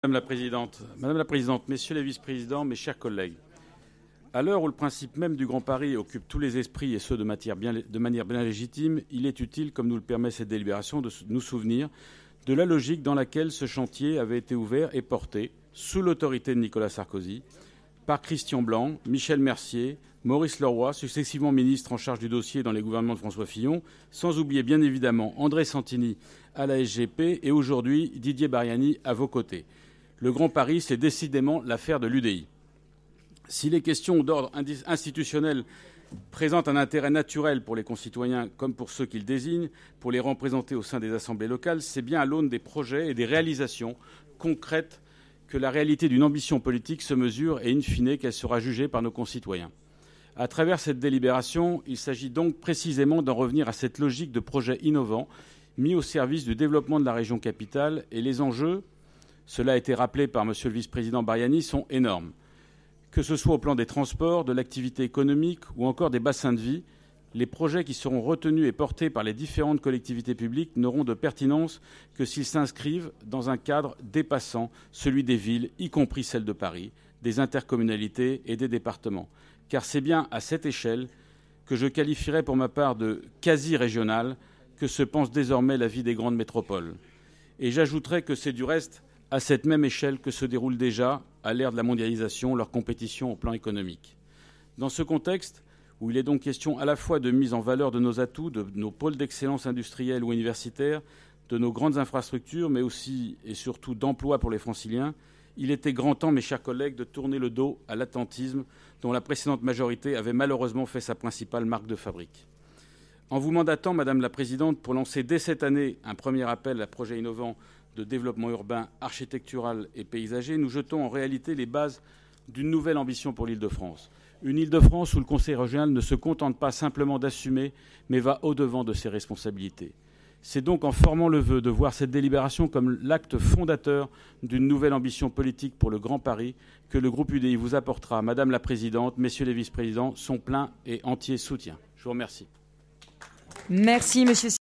Madame la Présidente, Messieurs les vice-présidents, mes chers collègues, à l'heure où le principe même du Grand Paris occupe tous les esprits et ce de manière bien légitime, il est utile, comme nous le permet cette délibération, de nous souvenir de la logique dans laquelle ce chantier avait été ouvert et porté, sous l'autorité de Nicolas Sarkozy, par Christian Blanc, Michel Mercier, Maurice Leroy, successivement ministres en charge du dossier dans les gouvernements de François Fillon, sans oublier bien évidemment André Santini à la SGP et aujourd'hui Didier Bariani à vos côtés. Le Grand Paris, c'est décidément l'affaire de l'UDI. Si les questions d'ordre institutionnel présentent un intérêt naturel pour les concitoyens comme pour ceux qu'ils désignent, pour les représenter au sein des assemblées locales, c'est bien à l'aune des projets et des réalisations concrètes que la réalité d'une ambition politique se mesure et, in fine, qu'elle sera jugée par nos concitoyens. À travers cette délibération, il s'agit donc précisément d'en revenir à cette logique de projet innovant mis au service du développement de la région capitale. Et les enjeux, cela a été rappelé par M. le vice-président Bariani, sont énormes. Que ce soit au plan des transports, de l'activité économique ou encore des bassins de vie, les projets qui seront retenus et portés par les différentes collectivités publiques n'auront de pertinence que s'ils s'inscrivent dans un cadre dépassant celui des villes, y compris celle de Paris, des intercommunalités et des départements. Car c'est bien à cette échelle que je qualifierais pour ma part de quasi-régionale que se pense désormais la vie des grandes métropoles. Et j'ajouterais que c'est du reste à cette même échelle que se déroule déjà, à l'ère de la mondialisation, leur compétition au plan économique. Dans ce contexte, où il est donc question à la fois de mise en valeur de nos atouts, de nos pôles d'excellence industriels ou universitaires, de nos grandes infrastructures, mais aussi et surtout d'emploi pour les Franciliens, il était grand temps, mes chers collègues, de tourner le dos à l'attentisme dont la précédente majorité avait malheureusement fait sa principale marque de fabrique. En vous mandatant, Madame la Présidente, pour lancer dès cette année un premier appel à projets innovants de développement urbain, architectural et paysager, nous jetons en réalité les bases d'une nouvelle ambition pour l'Île-de-France. Une Île-de-France où le Conseil régional ne se contente pas simplement d'assumer, mais va au-devant de ses responsabilités. C'est donc en formant le vœu de voir cette délibération comme l'acte fondateur d'une nouvelle ambition politique pour le Grand Paris que le groupe UDI vous apportera, Madame la Présidente, Messieurs les vice-présidents, son plein et entier soutien. Je vous remercie. Merci, Monsieur